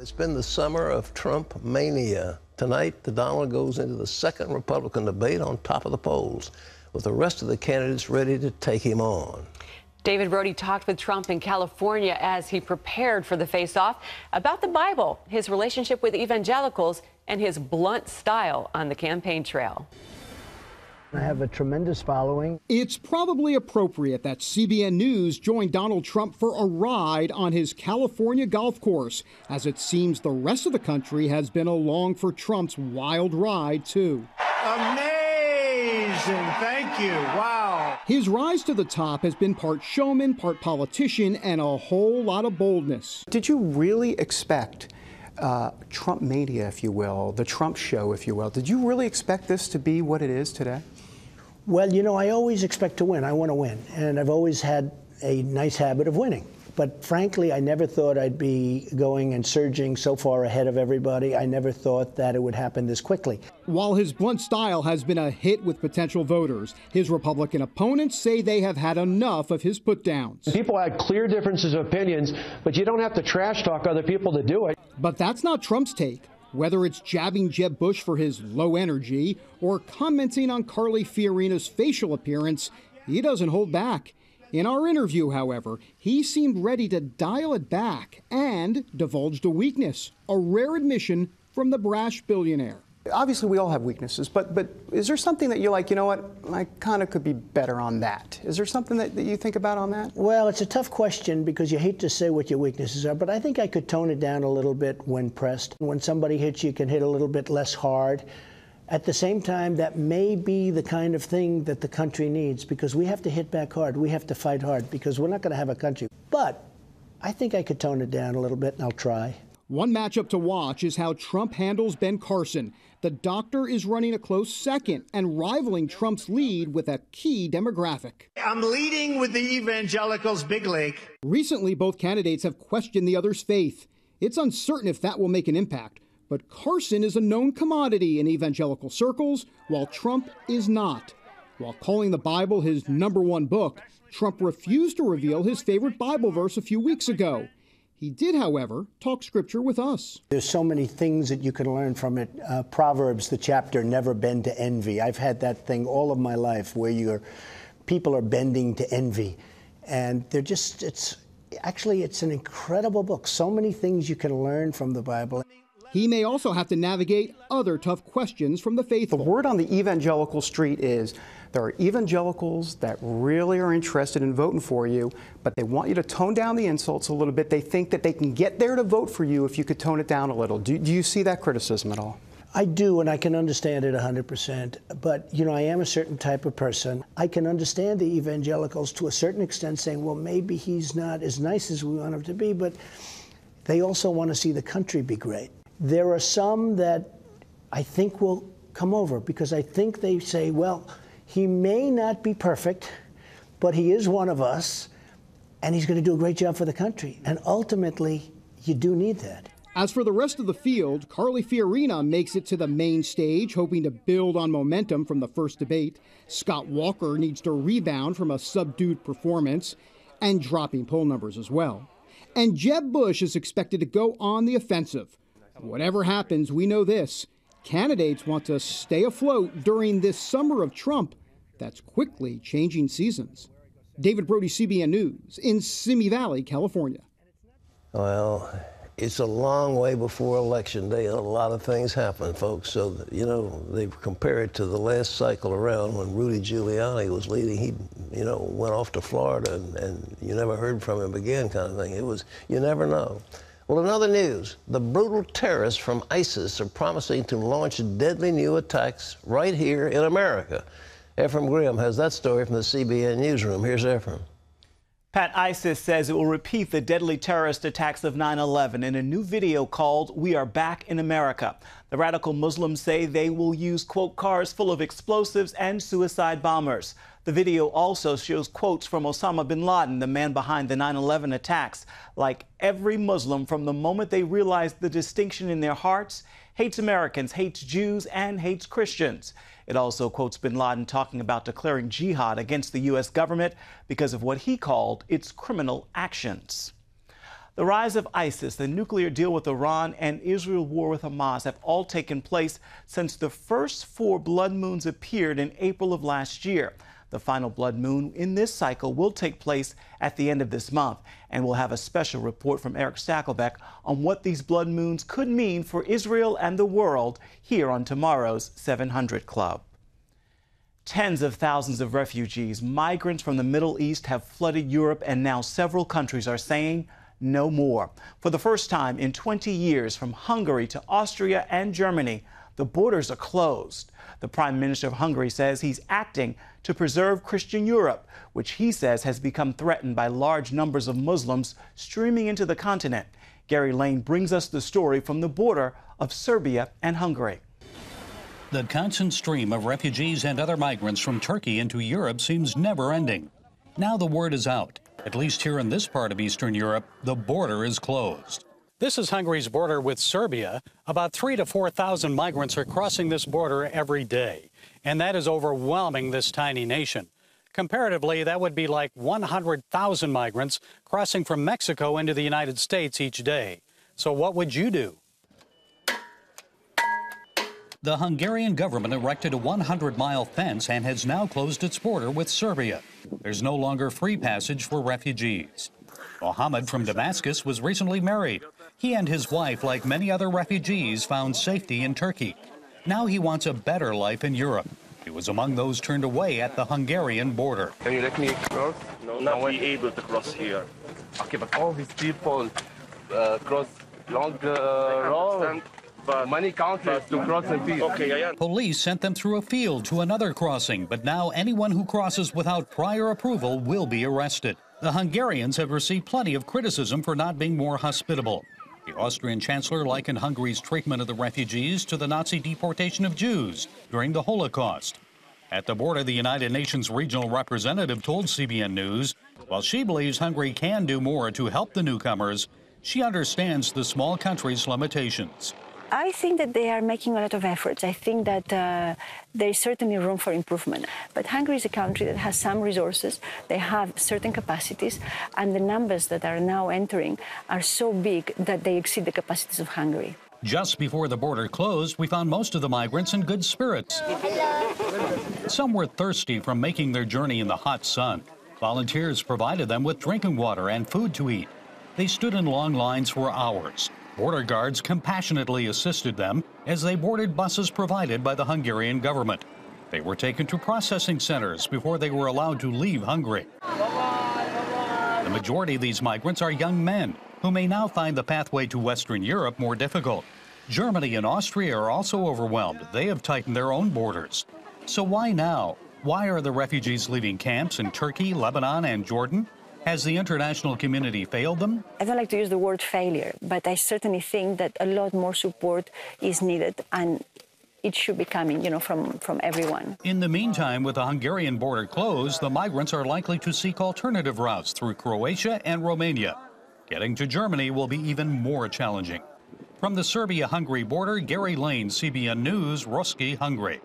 It's been the summer of Trump mania. Tonight, the Donald goes into the second Republican debate on top of the polls, with the rest of the candidates ready to take him on. David Brody talked with Trump in California as he prepared for the face-off about the Bible, his relationship with evangelicals, and his blunt style on the campaign trail. I have a tremendous following. It's probably appropriate that CBN News joined Donald Trump for a ride on his California golf course, as it seems the rest of the country has been along for Trump's wild ride, too. Amazing! Thank you. Wow. His rise to the top has been part showman, part politician, and a whole lot of boldness. Did you really expect Trump mania, if you will, the Trump show, if you will, did you really expect this to be what it is today? Well, you know, I always expect to win. I want to win. And I've always had a nice habit of winning. But frankly, I never thought I'd be going and surging so far ahead of everybody. I never thought that it would happen this quickly. While his blunt style has been a hit with potential voters, his Republican opponents say they have had enough of his put-downs. People had clear differences of opinions, but you don't have to trash talk other people to do it. But that's not Trump's take. Whether it's jabbing Jeb Bush for his low energy or commenting on Carly Fiorina's facial appearance, he doesn't hold back. In our interview, however, he seemed ready to dial it back and divulged a weakness, a rare admission from the brash billionaire. Obviously, we all have weaknesses, but is there something that you're like, you know what, I kind of could be better on that? Is there something that you think about on that? Well, it's a tough question because you hate to say what your weaknesses are, but I think I could tone it down a little bit when pressed. When somebody hits you can hit a little bit less hard. At the same time, that may be the kind of thing that the country needs, because we have to hit back hard. We have to fight hard, because we're not going to have a country. But I think I could tone it down a little bit, and I'll try. One matchup to watch is how Trump handles Ben Carson. The doctor is running a close second and rivaling Trump's lead with a key demographic. I'm leading with the evangelicals, big league. Recently, both candidates have questioned the other's faith. It's uncertain if that will make an impact. But Carson is a known commodity in evangelical circles, while Trump is not. While calling the Bible his #1 book, Trump refused to reveal his favorite Bible verse a few weeks ago. He did, however, talk scripture with us. There's so many things that you can learn from it. Proverbs, the chapter, never bend to envy. I've had that thing all of my life where people are bending to envy. And they're just, it's an incredible book. So many things you can learn from the Bible. He may also have to navigate other tough questions from the faithful. The word on the evangelical street is there are evangelicals that really are interested in voting for you, but they want you to tone down the insults a little bit. They think that they can get there to vote for you if you could tone it down a little. Do you see that criticism at all? I do, and I can understand it 100%. But, you know, I am a certain type of person. I can understand the evangelicals to a certain extent saying, well, maybe he's not as nice as we want him to be, but they also want to see the country be great. There are some that I think will come over because I think they say, well, he may not be perfect, but he is one of us, and he's going to do a great job for the country. And ultimately, you do need that. As for the rest of the field, Carly Fiorina makes it to the main stage, hoping to build on momentum from the first debate. Scott Walker needs to rebound from a subdued performance and dropping poll numbers as well. And Jeb Bush is expected to go on the offensive. Whatever happens, we know this. Candidates want to stay afloat during this summer of Trump that's quickly changing seasons. David Brody, CBN News, in Simi Valley, California. Well, it's a long way before Election Day. A lot of things happen, folks. So, you know, they compare it to the last cycle around when Rudy Giuliani was leading. He, you know, went off to Florida and you never heard from him again kind of thing. It was, you never know. Well, in other news, the brutal terrorists from ISIS are promising to launch deadly new attacks right here in America. Ephraim Graham has that story from the CBN newsroom. Here's Ephraim. Pat, ISIS says it will repeat the deadly terrorist attacks of 9/11 in a new video called "We Are Back in America." The radical Muslims say they will use, quote, cars full of explosives and suicide bombers. The video also shows quotes from Osama bin Laden, the man behind the 9/11 attacks. Like every Muslim, from the moment they realize the distinction in their hearts, hates Americans, hates Jews, and hates Christians. It also quotes bin Laden talking about declaring jihad against the U.S. government because of what he called its criminal actions. The rise of ISIS, the nuclear deal with Iran, and Israel war with Hamas have all taken place since the first 4 blood moons appeared in April of last year. The final blood moon in this cycle will take place at the end of this month, and we'll have a special report from Eric Stakelbeck on what these blood moons could mean for Israel and the world here on tomorrow's 700 Club. Tens of thousands of refugees, migrants from the Middle East have flooded Europe, and now several countries are saying no more. For the first time in 20 years, from Hungary to Austria and Germany, the borders are closed. The Prime Minister of Hungary says he's acting to preserve Christian Europe, which he says has become threatened by large numbers of Muslims streaming into the continent. Gary Lane brings us the story from the border of Serbia and Hungary. The constant stream of refugees and other migrants from Turkey into Europe seems never ending. Now the word is out. At least here in this part of Eastern Europe, the border is closed. This is Hungary's border with Serbia. About 3,000 to 4,000 migrants are crossing this border every day, and that is overwhelming this tiny nation. Comparatively, that would be like 100,000 migrants crossing from Mexico into the United States each day. So what would you do? The Hungarian government erected a 100-mile fence and has now closed its border with Serbia. There's no longer free passage for refugees. Mohammed from Damascus was recently married. He and his wife, like many other refugees, found safety in Turkey. Now he wants a better life in Europe. He was among those turned away at the Hungarian border. Can you let me cross? No, not be able to cross here. Okay, but all these people cross long road. But many countries to cross in peace. Okay, Police sent them through a field to another crossing, but now anyone who crosses without prior approval will be arrested. The Hungarians have received plenty of criticism for not being more hospitable. The Austrian chancellor likened Hungary's treatment of the refugees to the Nazi deportation of Jews during the Holocaust. At the border, the United Nations regional representative told CBN News, while she believes Hungary can do more to help the newcomers, she understands the small country's limitations. I think that they are making a lot of efforts. I think that there is certainly room for improvement. But Hungary is a country that has some resources, they have certain capacities, and the numbers that are now entering are so big that they exceed the capacities of Hungary. Just before the border closed, we found most of the migrants in good spirits. Some were thirsty from making their journey in the hot sun. Volunteers provided them with drinking water and food to eat. They stood in long lines for hours. Border guards compassionately assisted them as they boarded buses provided by the Hungarian government. They were taken to processing centers before they were allowed to leave Hungary. The majority of these migrants are young men who may now find the pathway to Western Europe more difficult. Germany and Austria are also overwhelmed. They have tightened their own borders. So why now? Why are the refugees leaving camps in Turkey, Lebanon, and Jordan? Has the international community failed them? I don't like to use the word failure, but I certainly think that a lot more support is needed, and it should be coming, from everyone. In the meantime, with the Hungarian border closed, the migrants are likely to seek alternative routes through Croatia and Romania. Getting to Germany will be even more challenging. From the Serbia-Hungary border, Gary Lane, CBN News, Roski, Hungary.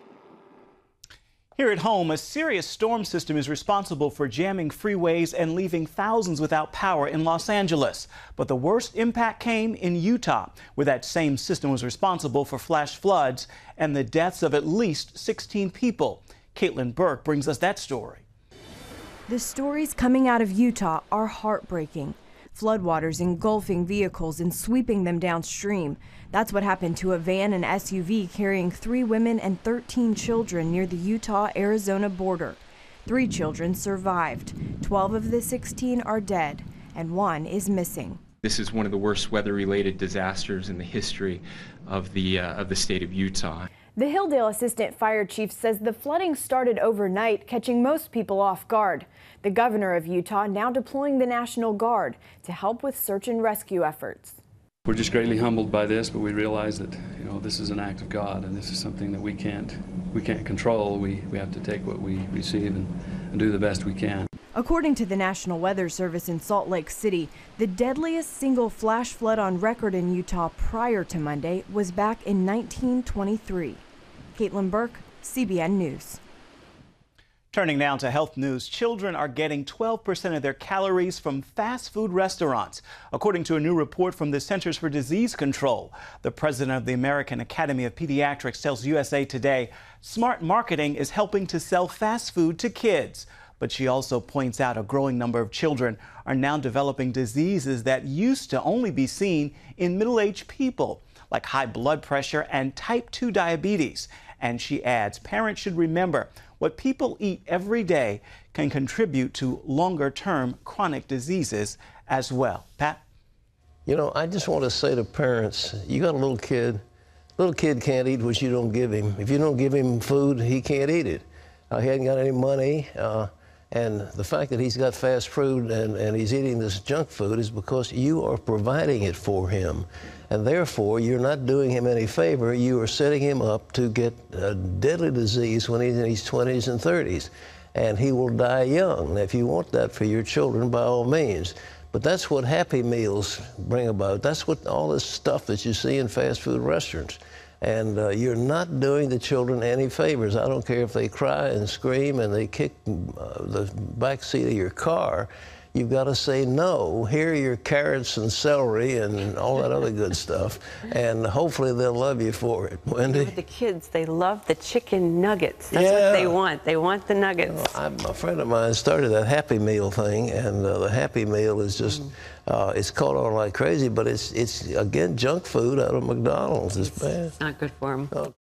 Here at home, a serious storm system is responsible for jamming freeways and leaving thousands without power in Los Angeles. But the worst impact came in Utah, where that same system was responsible for flash floods and the deaths of at least 16 people. Caitlin Burke brings us that story. The stories coming out of Utah are heartbreaking. Floodwaters engulfing vehicles and sweeping them downstream. That's what happened to a van and SUV carrying 3 women and 13 children near the Utah-Arizona border. 3 children survived. 12 of the 16 are dead, and 1 is missing. This is one of the worst weather-related disasters in the history of the state of Utah. The Hilldale Assistant Fire Chief says the flooding started overnight, catching most people off guard. The governor of Utah now deploying the National Guard to help with search and rescue efforts. We're just greatly humbled by this, but we realize that this is an act of God, and this is something that we can't control. We have to take what we receive and do the best we can. According to the National Weather Service in Salt Lake City, the deadliest single flash flood on record in Utah prior to Monday was back in 1923. Caitlin Burke, CBN News. Turning now to health news, children are getting 12% of their calories from fast food restaurants, according to a new report from the Centers for Disease Control. The president of the American Academy of Pediatrics tells USA Today smart marketing is helping to sell fast food to kids. But she also points out a growing number of children are now developing diseases that used to only be seen in middle-aged people, like high blood pressure and type 2 diabetes. And she adds, parents should remember what people eat every day can contribute to longer-term chronic diseases as well. Pat? You know, I just want to say to parents, you got a little kid can't eat what you don't give him. If you don't give him food, he can't eat it. He hasn't got any money. And the fact that he's got fast food and he's eating this junk food is because you are providing it for him. And therefore, you're not doing him any favor. You are setting him up to get a deadly disease when he's in his 20s and 30s. And he will die young. Now, if you want that for your children, by all means. But that's what Happy Meals bring about. That's what all this stuff that you see in fast food restaurants. And you're not doing the children any favors. I don't care if they cry and scream and they kick the back seat of your car. You've got to say no. Here are your carrots and celery and all that other good stuff. And hopefully they'll love you for it. Wendy? The kids, they love the chicken nuggets. That's what they want. They want the nuggets. A friend of mine started that Happy Meal thing, and the Happy Meal is just, it's caught on like crazy, but it's again, junk food out of McDonald's. It's bad. It's not good for them.